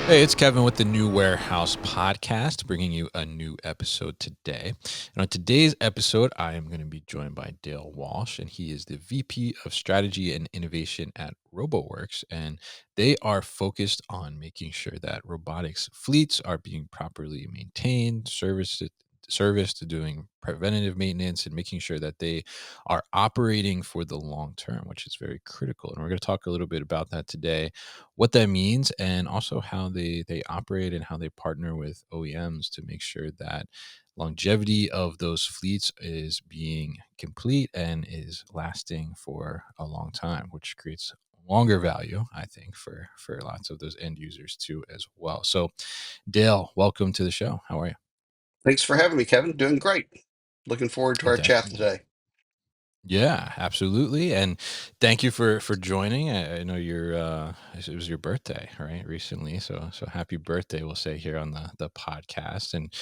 Hey, it's Kevin with the New Warehouse Podcast, bringing you a new episode today. And on today's episode, I am going to be joined by Dale Walsh, and he is the VP of Strategy and Innovation at Roboworx. And they are focused on making sure that robotics fleets are being properly maintained, serviced, doing preventative maintenance, and making sure that they are operating for the long term, which is very critical. And we're going to talk a little bit about that today, what that means, and also how they operate and how they partner with OEMs to make sure that longevity of those fleets is being complete and is lasting for a long time, which creates longer value, I think, for lots of those end users too as well. So, Dale, welcome to the show. How are you? Thanks for having me, Kevin. Doing great. Looking forward to our chat Definitely. today. Yeah, absolutely, and thank you for joining. I know it was your birthday, right, recently, so happy birthday, we'll say here on the podcast, and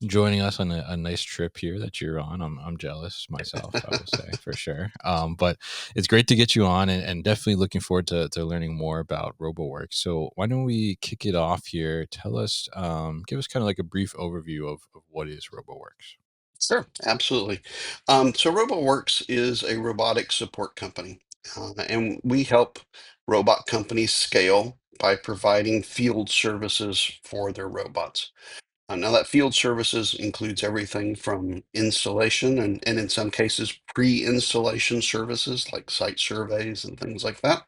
joining us on a nice trip here that you're on. I'm jealous myself, I will say, for sure. But it's great to get you on, and definitely looking forward to learning more about Roboworks. So why don't we kick it off here? Tell us, give us kind of like a brief overview of what is Roboworks. Sure, absolutely. So Roboworx is a robotic support company, and we help robot companies scale by providing field services for their robots. Now, that field services includes everything from installation and in some cases, pre-installation services like site surveys and things like that.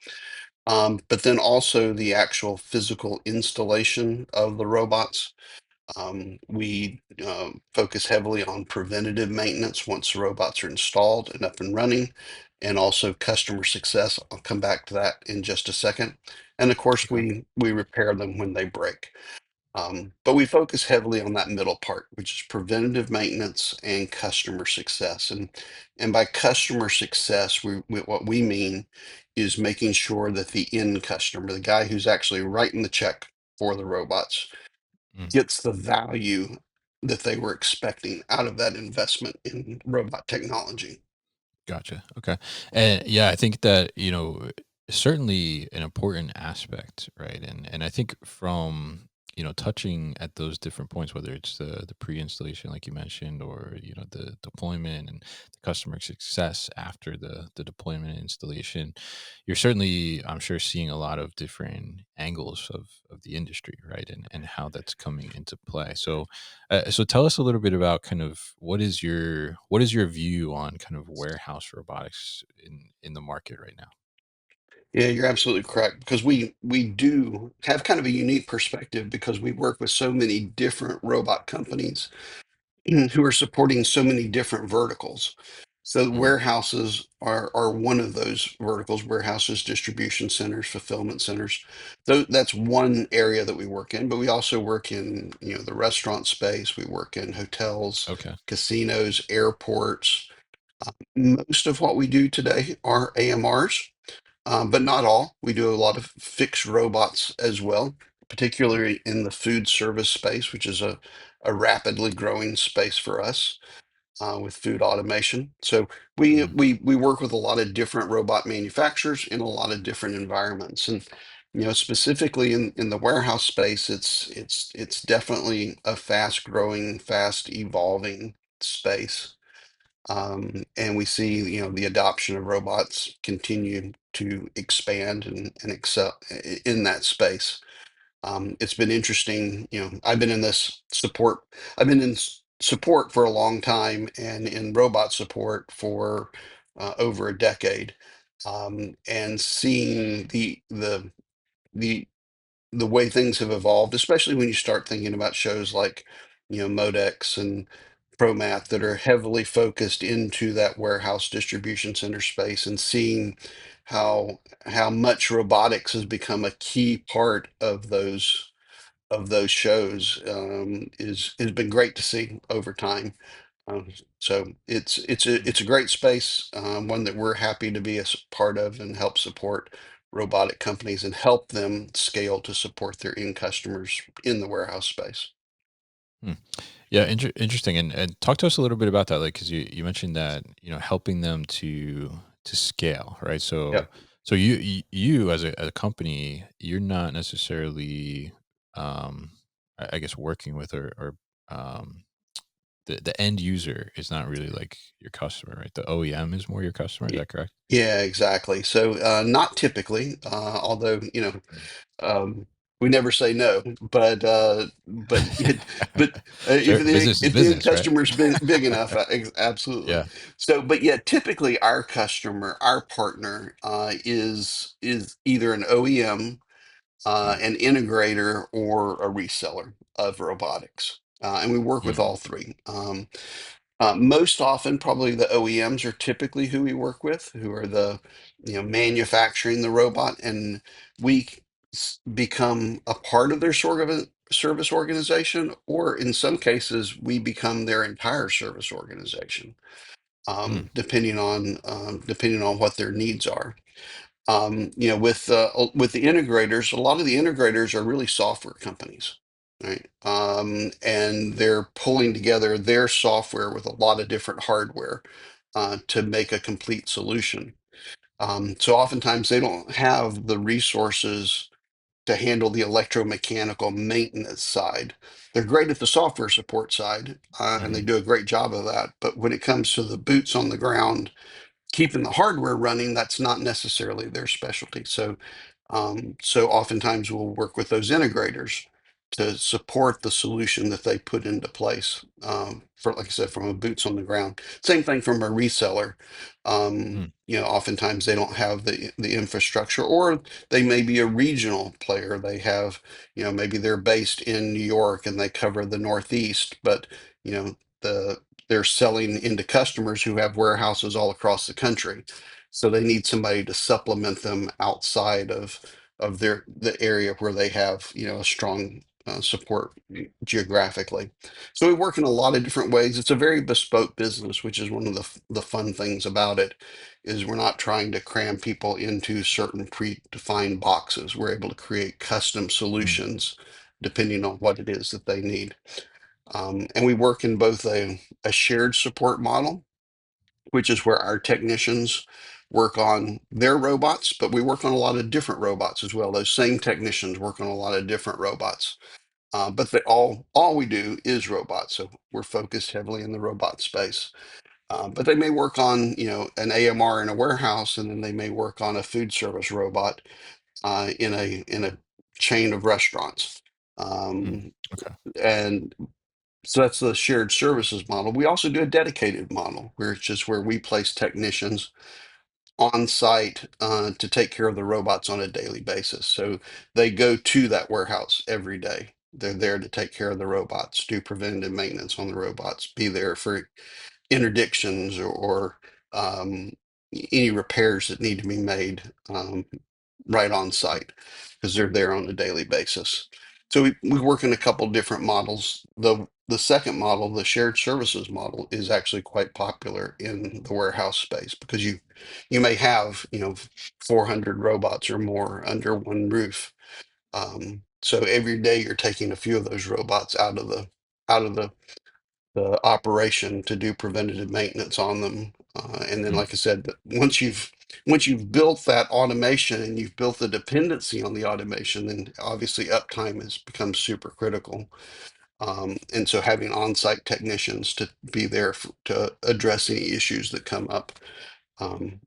But then also the actual physical installation of the robots. We focus heavily on preventative maintenance once the robots are installed and up and running, and also customer success. I'll come back to that in just a second. And of course, Okay. we repair them when they break. But we focus heavily on that middle part, which is preventative maintenance and customer success. And by customer success, what we mean is making sure that the end customer, the guy who's actually writing the check for the robots, Mm. gets the value that they were expecting out of that investment in robot technology. Gotcha. Okay. And yeah, I think that, certainly an important aspect, right? And I think from, touching at those different points, whether it's the pre-installation, like you mentioned, or, the deployment and the customer success after the deployment and installation, you're certainly, I'm sure, seeing a lot of different angles of the industry, right? And how that's coming into play. So tell us a little bit about kind of what is your view on kind of warehouse robotics in the market right now? Yeah, you're absolutely correct because we do have kind of a unique perspective because we work with so many different robot companies who are supporting so many different verticals. So Mhm. warehouses are one of those verticals, warehouses, distribution centers, fulfillment centers. That's one area that we work in, but we also work in, the restaurant space. We work in hotels, Okay. casinos, airports. Most of what we do today are AMRs, but not all. We do a lot of fixed robots as well, particularly in the food service space, which is a rapidly growing space for us with food automation. So we Mhm. we we work with a lot of different robot manufacturers in a lot of different environments. And specifically in the warehouse space, it's definitely a fast growing, fast evolving space. And we see, the adoption of robots continue to expand and excel in that space. It's been interesting. I've been in this support. I've been in support for a long time, and in robot support for over a decade. And seeing the the way things have evolved, especially when you start thinking about shows like, Modex and ProMath that are heavily focused into that warehouse distribution center space, and seeing how how much robotics has become a key part of those shows is has been great to see over time. So it's a great space, one that we're happy to be a part of and help support robotic companies and help them scale to support their end customers in the warehouse space. Hmm. Yeah, interesting. And talk to us a little bit about that, like, because you mentioned that, helping them to scale, right? Yeah. So you as a company, you're not necessarily um, I guess working with, or um, the end user is not really like your customer, right? The OEM is more your customer. Is Y- that correct? Yeah, exactly. So not typically, although Mm. um, we never say no, but Sure, business is if the end business, right? customer's big enough, absolutely. Yeah. So, but yeah, typically our customer, our partner, is either an OEM, Mm, an integrator, or a reseller of robotics, and we work with mm, all three. Most often, probably the OEMs are typically who we work with, who are the, manufacturing the robot, and we become a part of their sort of service organization, or in some cases, we become their entire service organization, mm, depending on what their needs are. With the integrators, a lot of the integrators are really software companies, right? And they're pulling together their software with a lot of different hardware to make a complete solution. So oftentimes they don't have the resources to handle the electromechanical maintenance side. They're great at the software support side, and they mhm, do a great job of that. But when it comes to the boots on the ground, keeping the hardware running, that's not necessarily their specialty. So oftentimes we'll work with those integrators to support the solution that they put into place. For, like I said, from a boots on the ground. Same thing from a reseller. mm, Oftentimes they don't have the infrastructure, or they may be a regional player. They have, maybe they're based in New York and they cover the Northeast, but you know, they're selling into customers who have warehouses all across the country. So they need somebody to supplement them outside of the area where they have, a strong support geographically. So we work in a lot of different ways. It's a very bespoke business, which is one of the fun things about it, is we're not trying to cram people into certain predefined boxes. We're able to create custom mm, solutions depending on what it is that they need. And we work in both a shared support model, which is where our technicians work on their robots, but we work on a lot of different robots as well. Those same technicians work on a lot of different robots. But all we do is robots, so we're focused heavily in the robot space. But they may work on, an AMR in a warehouse, and then they may work on a food service robot in a chain of restaurants. mm. Um, Okay. and so that's the shared services model. We also do a dedicated model, where it's just where we place technicians on site to take care of the robots on a daily basis. So they go to that warehouse every day. They're there to take care of the robots, do preventative maintenance on the robots, be there for interdictions or um, any repairs that need to be made right on site, because they're there on a daily basis. So we work in a couple different models. The second model, the shared services model, is actually quite popular in the warehouse space, because you may have 400 robots or more under one roof. So every day you're taking a few of those robots out of the operation to do preventative maintenance on them. And then, Mm, like I said, once you've built that automation and you've built the dependency on the automation, then obviously uptime has become super critical. And so having on-site technicians to be there to address any issues that come up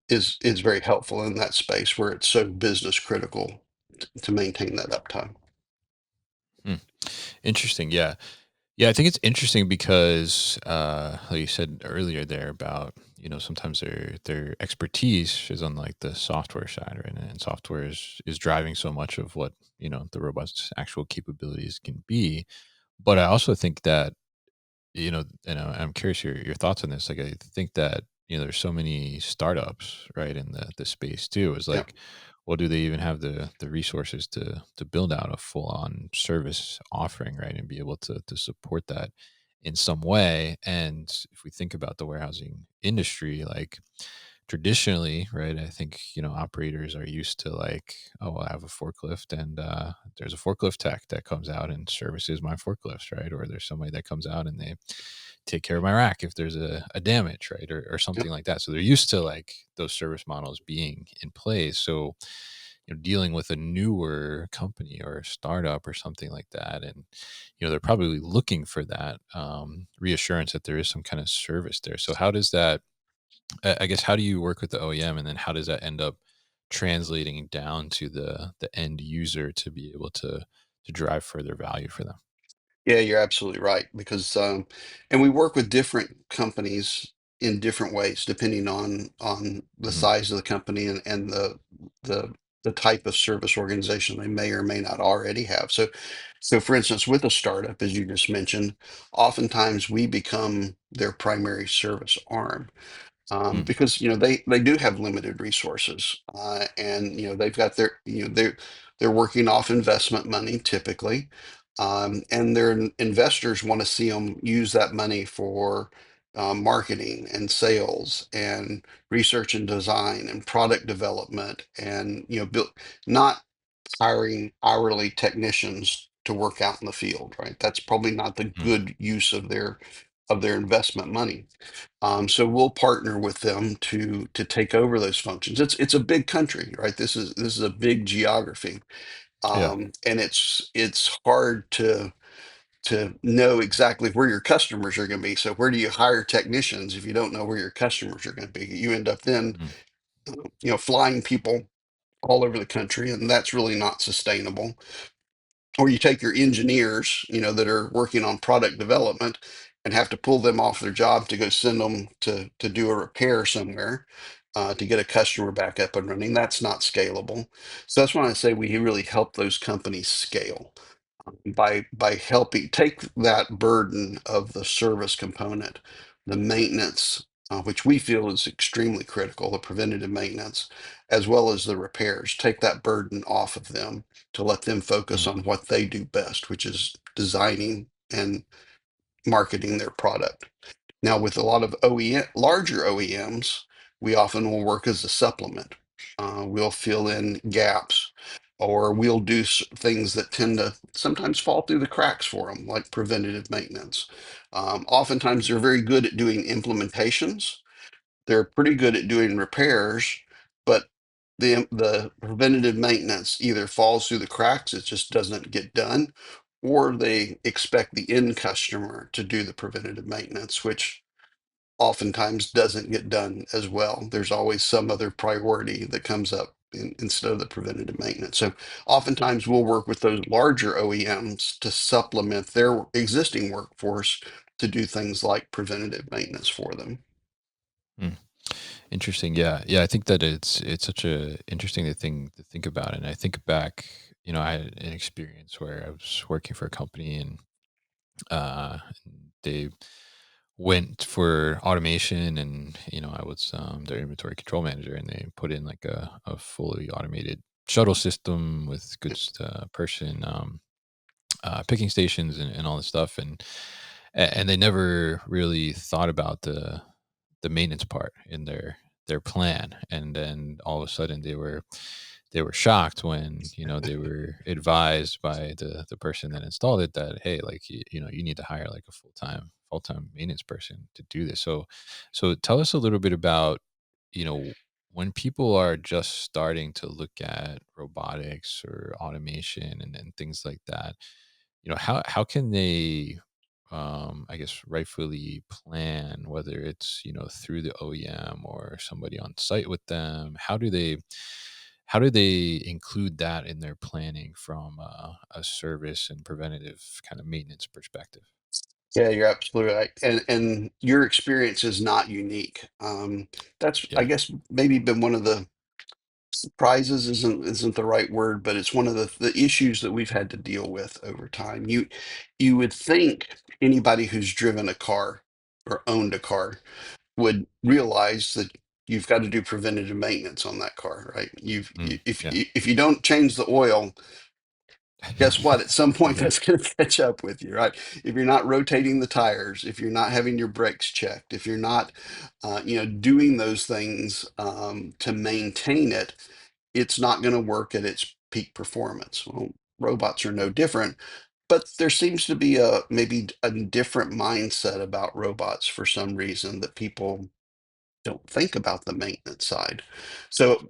is very helpful in that space where it's so business critical to maintain that uptime. mm. Interesting. Yeah. Yeah, I think it's interesting because, like you said earlier there about, sometimes their expertise is on like the software side, right? And software is driving so much of what, the robot's actual capabilities can be. But I also think that, and I'm curious your thoughts on this. Like, I think that, there's so many startups, right, in the space too. Is Yeah, like, well, do they even have the resources to build out a full on service offering, right, and be able to support that in some way? And if we think about the warehousing industry, like traditionally, right, I think, operators are used to like, oh, well, I have a forklift and there's a forklift tech that comes out and services my forklifts, right? Or there's somebody that comes out and they take care of my rack if there's a damage, right? Or yeah, something like that. So they're used to like those service models being in place. So dealing with a newer company or a startup or something like that, and they're probably looking for that reassurance that there is some kind of service there. So how does that, I guess, how do you work with the OEM, and then how does that end up translating down to the end user to be able to drive further value for them? Yeah, you're absolutely right because and we work with different companies in different ways depending on the Hmm. size of the company and the the type of service organization they may or may not already have. So for instance, with a startup, as you just mentioned, oftentimes we become their primary service arm Mm. because they do have limited resources and they've got their they're working off investment money typically and their investors want to see them use that money for marketing and sales and research and design and product development and build not hiring hourly technicians to work out in the field, right? That's probably not the Mm. good use of their investment money. So we'll partner with them to take over those functions. It's a big country, right? This is a big geography, Yeah. and it's hard to know exactly where your customers are going to be. So where do you hire technicians if you don't know where your customers are going to be? You end up then, Mm. flying people all over the country, and that's really not sustainable. Or you take your engineers, that are working on product development and have to pull them off their job to go send them to do a repair somewhere to get a customer back up and running. That's not scalable. So that's why I say we really help those companies scale by helping take that burden of the service component, the maintenance, which we feel is extremely critical, the preventative maintenance, as well as the repairs. Take that burden off of them to let them focus Mm. on what they do best, which is designing and marketing their product. Now, with a lot of larger OEMs, we often will work as a supplement. We'll fill in gaps, or we'll do things that tend to sometimes fall through the cracks for them, like preventative maintenance. Oftentimes, they're very good at doing implementations. They're pretty good at doing repairs, but the preventative maintenance either falls through the cracks, it just doesn't get done, or they expect the end customer to do the preventative maintenance, which oftentimes doesn't get done as well. There's always some other priority that comes up instead of the preventative maintenance. So oftentimes we'll work with those larger OEMs to supplement their existing workforce to do things like preventative maintenance for them. Mm. Interesting. Yeah. Yeah. I think that it's such a interesting thing to think about. And I think back, I had an experience where I was working for a company, and they went for automation, and I was their inventory control manager, and they put in like a fully automated shuttle system with goods person picking stations, and all this stuff, and they never really thought about the maintenance part in their plan. And then all of a sudden they were shocked when they were advised by the person that installed it that, hey, like, you need to hire like a full-time maintenance person to do this. So tell us a little bit about, you know when people are just starting to look at robotics or automation, and things like that, how can they, I guess, rightfully plan, whether it's through the OEM or somebody on site with them? How do they include that in their planning from a service and preventative kind of maintenance perspective? Yeah, you're absolutely right. And your experience is not unique. That's, I Yeah. guess, maybe been one of the surprises isn't the right word, but it's one of the issues that we've had to deal with over time. You would think anybody who's driven a car or owned a car would realize that you've got to do preventative maintenance on that car, right? Mm, yeah. If you don't change the oil, guess what? At some point, Yeah. that's going to catch up with you, right? If you're not rotating the tires, if you're not having your brakes checked, if you're not, doing those things to maintain it, it's not going to work at its peak performance. Well, robots are no different, but there seems to be a maybe a different mindset about robots for some reason that people don't think about the maintenance side. So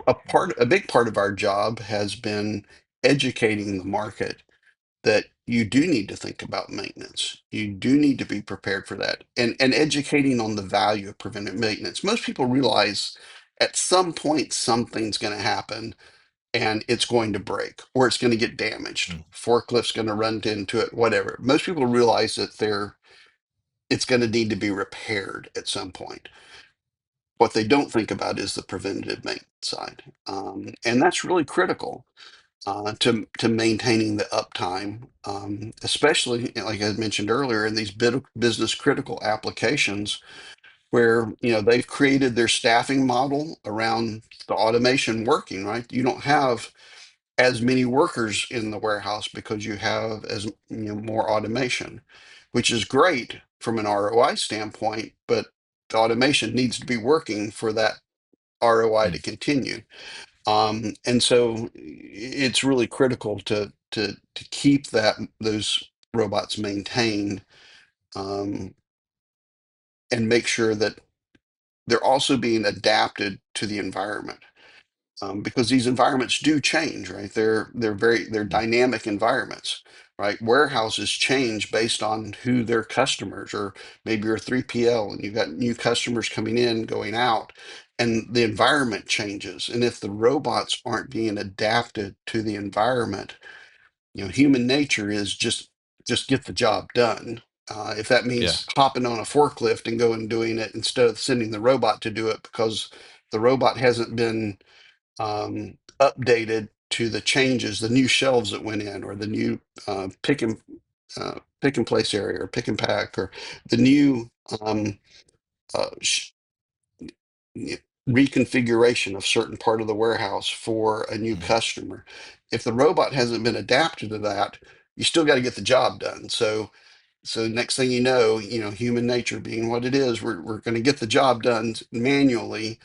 a big part of our job has been educating the market that you do need to think about maintenance. You do need to be prepared for that, and educating on the value of preventive maintenance. Most people realize at some point something's going to happen and it's going to break or it's going to get damaged. Mm, Forklift's going to run into it, whatever. Most people realize that it's going to need to be repaired at some point. What they don't think about is the preventative maintenance side, and that's really critical to maintaining the uptime, especially like I mentioned earlier in these business critical applications where they've created their staffing model around the automation working, right? You don't have as many workers in the warehouse because you have as more automation, which is great from an ROI standpoint, but the automation needs to be working for that ROI to mm, continue. And so it's really critical to keep those robots maintained, um, and make sure that they're also being adapted to the environment, because these environments do change, right? They're mm, dynamic environments, right? Warehouses change based on who their customers, or maybe you're a 3PL and you've got new customers coming in, going out, and the environment changes. And if the robots aren't being adapted to the environment, human nature is just get the job done. If that yeah. means hopping on a forklift and going and doing it instead of sending the robot to do it because the robot hasn't been updated to the changes, the new shelves that went in, or the new pick and place area, or pick and pack, or the new um, uh, y- reconfiguration of certain part of the warehouse for a new Mm, customer. If the robot hasn't been adapted to that, you still got to get the job done. So next thing human nature being what it is, we're going to get the job done manually,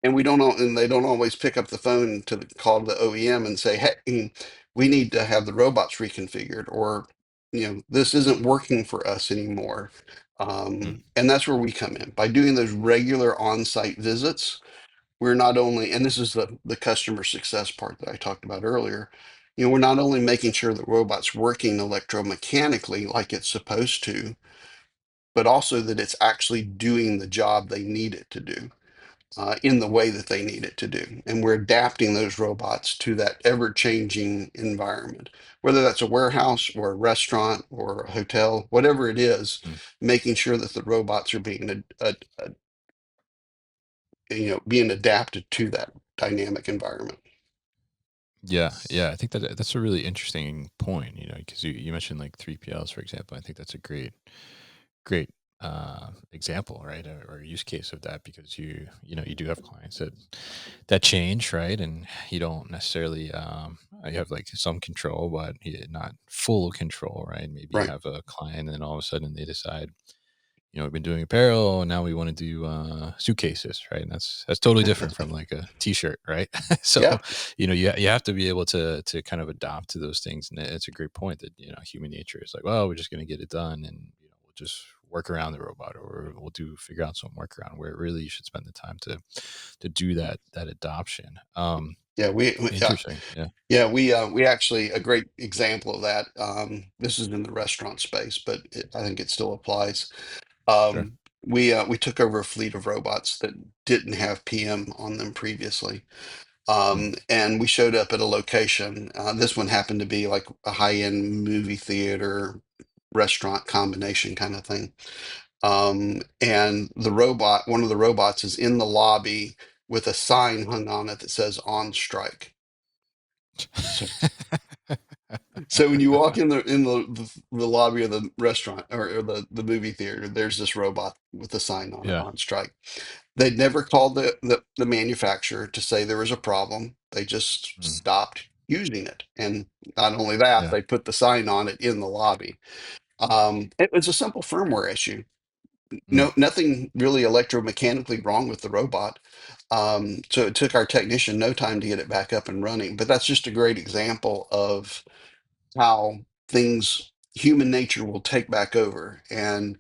and and they don't always pick up the phone to call the OEM and say, hey, we need to have the robots reconfigured, or this isn't working for us anymore. mm, And that's where we come in by doing those regular on-site visits. We're not only, and this is the customer success part that I talked about earlier, we're not only making sure the robot's working electromechanically like it's supposed to, but also that it's actually doing the job they need it to do, in the way that they need it to do. And we're adapting those robots to that ever changing environment, whether that's a warehouse or a restaurant or a hotel, whatever it is, mm. making sure that the robots are being adapted to that dynamic environment. Yeah, yeah. I think that's a really interesting point. Because you mentioned like 3PLs, for example. I think that's a great example, right, or use case of that, because you do have clients that change, right, and you don't necessarily you have like some control, but not full control, right? Maybe you Right. have a client and then all of a sudden they decide, we've been doing apparel and now we want to do suitcases, right? And that's totally different from like a t-shirt, right? So Yeah. you have to be able to kind of adopt to those things, and it's a great point that human nature is like, well, we're just going to get it done, and we'll just work around the robot, or we'll do figure out some workaround, where really you should spend the time to do that adoption. Yeah. Yeah. Interesting. Yeah. Yeah. We actually, a great example of that. This is in the restaurant space, but I think it still applies. Sure. We took over a fleet of robots that didn't have PM on them previously. Mm, And we showed up at a location. This one happened to be like a high-end movie theater restaurant combination kind of thing. And one of the robots is in the lobby with a sign hung on it that says on strike. So, so when you walk in the lobby of the restaurant, or the movie theater, there's this robot with a sign on it, yeah. on strike. They'd never called the manufacturer to say there was a problem. They just Mm, stopped using it. And not only that, yeah. they put the sign on it in the lobby. It was a simple firmware issue. Mm, Nothing really electromechanically wrong with the robot. So it took our technician no time to get it back up and running. But that's just a great example of how human nature will take back over. And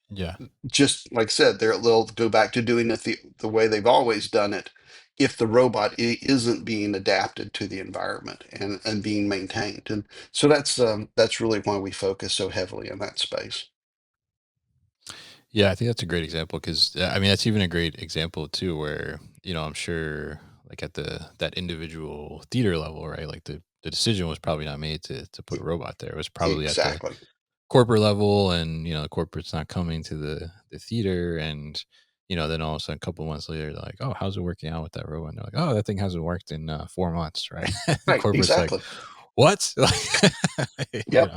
Yeah. just like I said, they'll go back to doing it the way they've always done it if the robot isn't being adapted to the environment and being maintained. And so that's really why we focus so heavily in that space. Yeah, I think that's a great example because I mean that's even a great example too, where I'm sure like at that individual theater level, right? Like the decision was probably not made to put E- a robot there. It was probably at the Exactly. corporate level, and the corporate's not coming to the theater, and then all of a sudden a couple of months later they're like, oh, how's it working out with that robot? And they're like, oh, that thing hasn't worked in 4 months, right? And Right. corporate's like, Exactly. what? Like, Yep.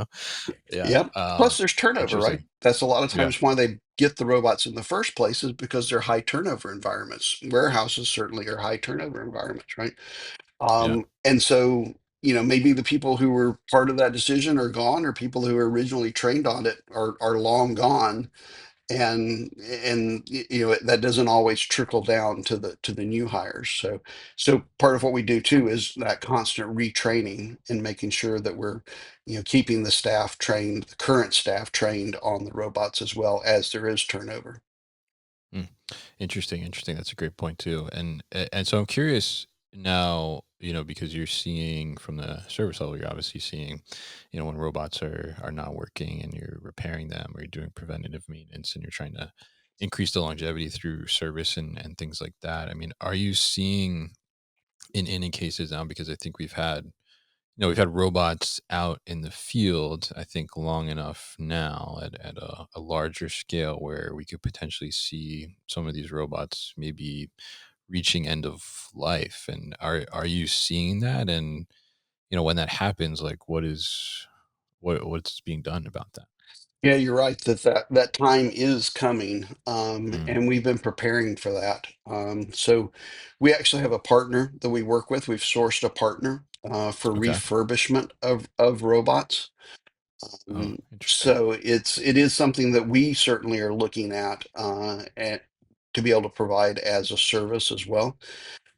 yeah. Yep. Plus, there's turnover, right? Interesting. That's a lot of Yeah. times why they get the robots in the first place is because they're high turnover environments. Warehouses certainly are high turnover environments, right? Yeah. And so, maybe the people who were part of that decision are gone, or people who were originally trained on it are long gone. And that doesn't always trickle down to the new hires. So part of what we do too is that constant retraining and making sure that we're keeping the staff trained, the current staff trained on the robots as well as there is turnover. Mm. Interesting, interesting. That's a great point too. And so I'm curious now, because you're seeing from the service level, you're obviously seeing, when robots are not working and you're repairing them or you're doing preventative maintenance and you're trying to increase the longevity through service and things like that. I mean, are you seeing in any cases now, because I think we've had robots out in the field, I think, long enough now at a larger scale where we could potentially see some of these robots maybe reaching end of life. And are you seeing that? And when that happens, like what's being done about that? Yeah, you're right that time is coming, Mm, and we've been preparing for that. So we actually have a partner that we work with. We've sourced a partner for okay. refurbishment of robots. Oh, interesting. So it is something that we certainly are looking at to be able to provide as a service as well.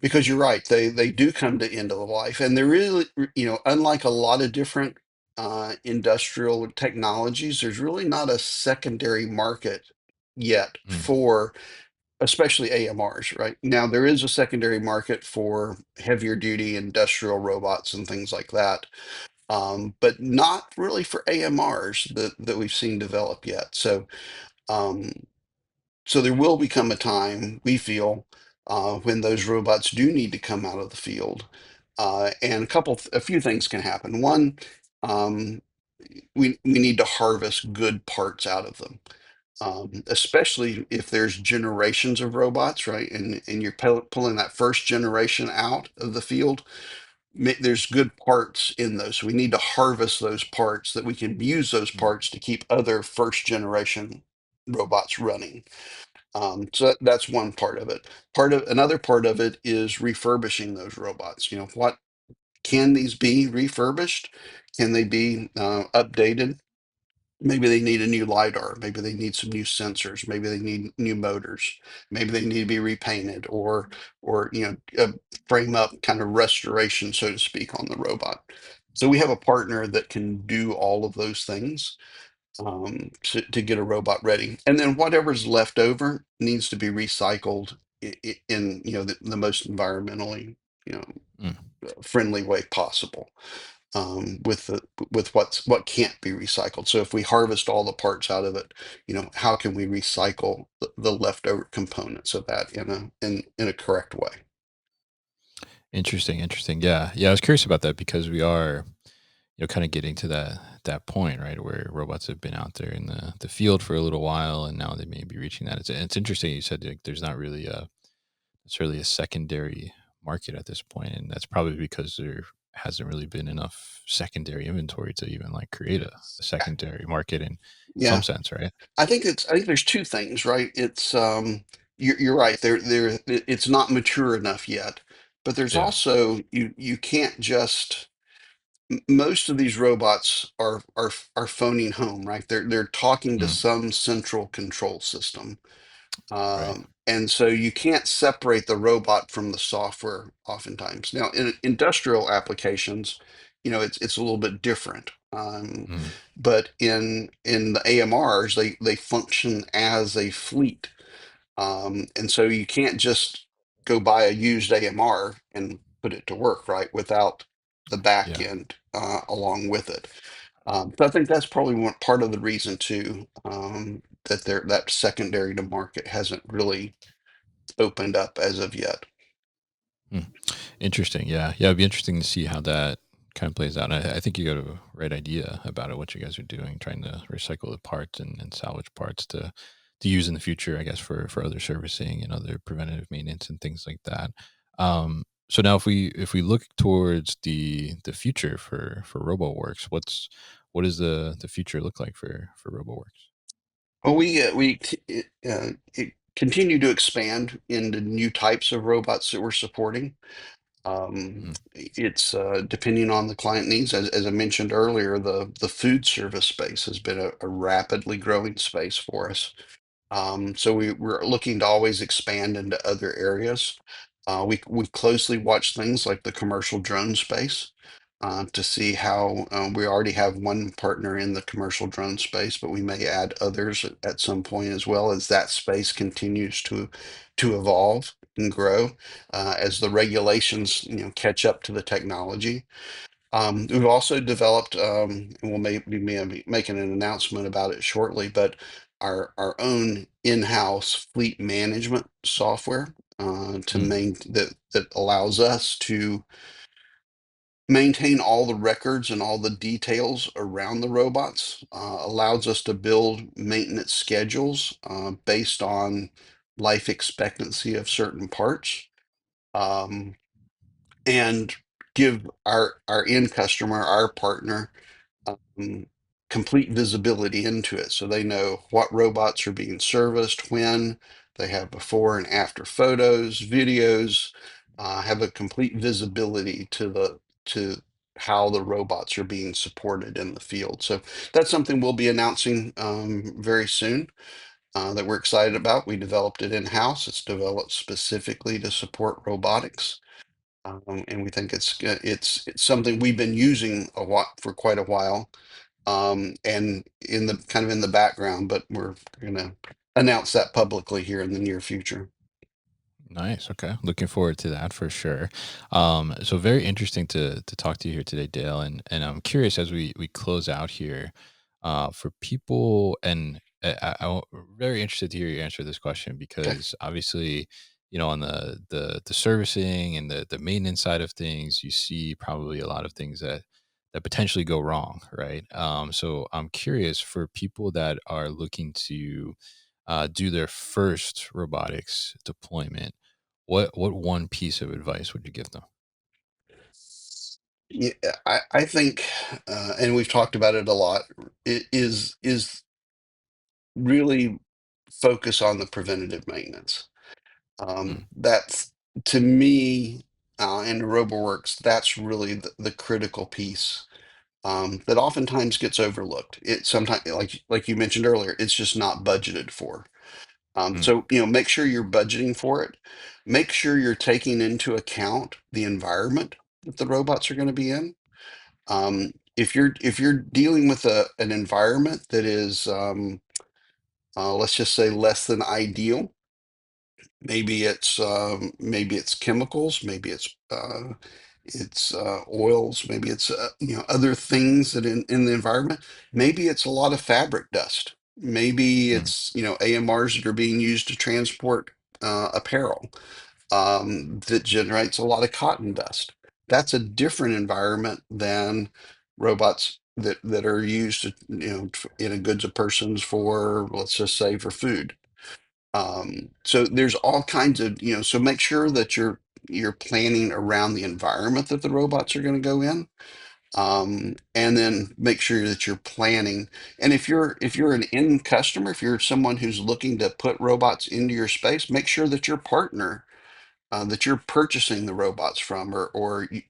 Because you're right, they do come to end of the life, and they're really, unlike a lot of different industrial technologies, there's really not a secondary market yet Mm, for, especially AMRs. Right now, there is a secondary market for heavier duty industrial robots and things like that, but not really for AMRs that we've seen develop yet. Um, so there will become a time, we feel, when those robots do need to come out of the field. And a few things can happen. One, um, we need to harvest good parts out of them, especially if there's generations of robots, right? And you're pulling that first generation out of the field. There's good parts in those. So we need to harvest those parts that we can use those mm, parts to keep other first generation robots running. So that's one part of it. Another part of it is refurbishing those robots. What can these be refurbished? Can they be updated? Maybe they need a new LiDAR. Maybe they need some new sensors. Maybe they need new motors. Maybe they need to be repainted or frame up kind of restoration, so to speak, on the robot. So we have a partner that can do all of those things to get a robot ready. And then whatever's left over needs to be recycled in the most environmentally you know mm. friendly way possible. With what can't be recycled. So if we harvest all the parts out of it, how can we recycle the leftover components of that in a correct way? Interesting, interesting. Yeah, yeah. I was curious about that because we are, kind of getting to that point, right, where robots have been out there in the field for a little while, and now they may be reaching that. It's interesting. You said like, there's not really necessarily a secondary market at this point, and that's probably because there hasn't really been enough secondary inventory to even like create a secondary market in some Yeah, sense, right? I think there's two things, right? You're right. It's not mature enough yet, but there's Yeah. also you can't just most of these robots are phoning home, right? They're talking to Mm, some central control system. right. And so you can't separate the robot from the software oftentimes. Now, in industrial applications, it's a little bit different. Mm. But in the AMRs, they function as a fleet. And so you can't just go buy a used AMR and put it to work, right, without the back Yeah. end along with it. So I think that's probably one part of the reason too, that that secondary to market hasn't really opened up as of yet. Mm. Interesting. Yeah. Yeah. It'd be interesting to see how that kind of plays out. And I think you got a right idea about it, what you guys are doing, trying to recycle the parts and salvage parts to use in the future, I guess, for other servicing and other preventative maintenance and things like that. So now if we look towards the future for Roboworx, what does the future look like for Roboworx? Well, continue to expand into new types of robots that we're supporting. Mm. It's depending on the client needs. As I mentioned earlier, the food service space has been a rapidly growing space for us. So we're looking to always expand into other areas. We closely watch things like the commercial drone space to see how we already have one partner in the commercial drone space, but we may add others at some point as well as that space continues to evolve and grow as the regulations catch up to the technology. We've also developed, and we'll maybe making an announcement about it shortly, but our own in-house fleet management software Mm. that allows us to maintain all the records and all the details around the robots, allows us to build maintenance schedules based on life expectancy of certain parts. Um, and give our end customer, our partner, um, complete visibility into it, so they know what robots are being serviced, when they have before and after photos, videos, have a complete visibility to how the robots are being supported in the field. So that's something we'll be announcing very soon. That we're excited about. We developed it in-house. It's developed specifically to support robotics. And we think it's something we've been using a lot for quite a while, and in the kind of in the background, but we're going to announce that publicly here in the near future. Nice. Okay. Looking forward to that for sure. So very interesting to talk to you here today, Dale. And I'm curious as we close out here, for people and I'm very interested to hear you answer this question Okay. because obviously, on the servicing and the maintenance side of things, you see probably a lot of things that potentially go wrong, right? So I'm curious for people that are looking to do their first robotics deployment, what one piece of advice would you give them? Yeah, I think, and we've talked about it a lot, is really focus on the preventative maintenance. Mm. That's to me, in Roboworks, that's really the critical piece that oftentimes gets overlooked. It sometimes, like you mentioned earlier, it's just not budgeted for. Mm. So make sure you're budgeting for it. Make sure you're taking into account the environment that the robots are going to be in. If you're dealing with an environment that is, let's just say, less than ideal, maybe it's chemicals, maybe it's oils, maybe it's other things that in the environment. Maybe it's a lot of fabric dust. Maybe Mm. it's AMRs that are being used to transport apparel that generates a lot of cotton dust. That's a different environment than robots that are used to, in a goods of persons for, let's just say, for food. So there's all kinds of, so make sure that you're planning around the environment that the robots are going to go in. And then make sure that you're planning. And if you're an end customer, if you're someone who's looking to put robots into your space, make sure that your partner that you're purchasing the robots from, or you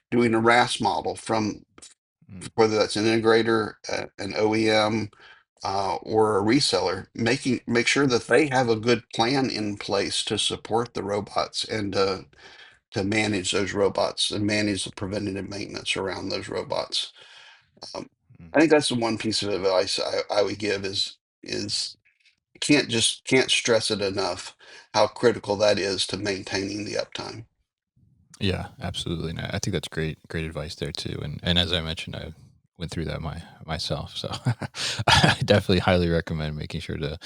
doing a RAS model from, Mm. whether that's an integrator, an OEM, or a reseller, make sure that they have a good plan in place to support the robots and to manage those robots and manage the preventative maintenance around those robots. Um, Mm. I think that's the one piece of advice I would give is can't stress it enough how critical that is to maintaining the uptime. Yeah, absolutely. And I think that's great advice there too. And as I mentioned, I went through that myself. So I definitely highly recommend making sure to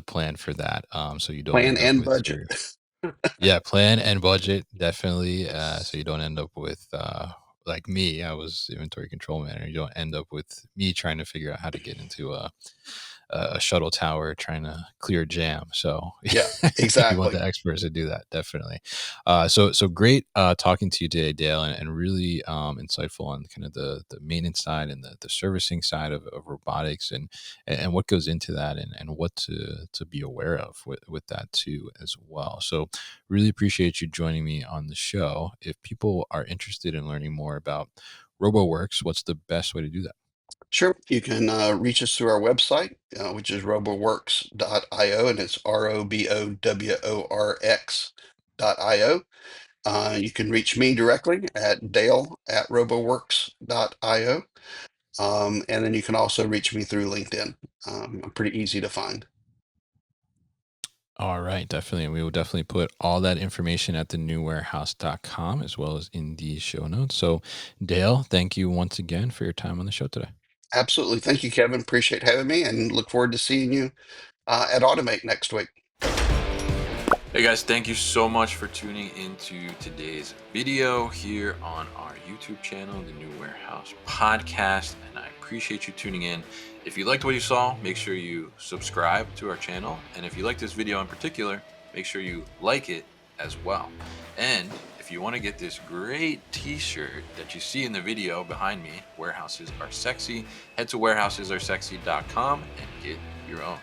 plan for that. So you don't Plan end up and with budget. your yeah, plan and budget definitely. So you don't end up with like me, I was inventory control manager. You don't end up with me trying to figure out how to get into a shuttle tower trying to clear jam. So Yeah, you want exactly. the experts to do that, definitely. So great talking to you today, Dale, and really insightful on kind of the maintenance side and the servicing side of robotics and what goes into that and what to be aware of with that too as well. So really appreciate you joining me on the show. If people are interested in learning more about Roboworx, what's the best way to do that? Sure. You can reach us through our website, which is roboworx.io, and it's roboworx.io. You can reach me directly at dale@roboworx.io. And then you can also reach me through LinkedIn. I'm pretty easy to find. All right, definitely. And we will definitely put all that information at thenewwarehouse.com as well as in the show notes. So, Dale, thank you once again for your time on the show today. Absolutely. Thank you, Kevin. Appreciate having me and look forward to seeing you at Automate next week. Hey guys, thank you so much for tuning into today's video here on our YouTube channel, the New Warehouse Podcast, and I appreciate you tuning in. If you liked what you saw, make sure you subscribe to our channel, and if you like this video in particular, make sure you like it as well. And if you want to get this great t-shirt that you see in the video behind me, Warehouses Are Sexy, head to warehousesaresexy.com and get your own.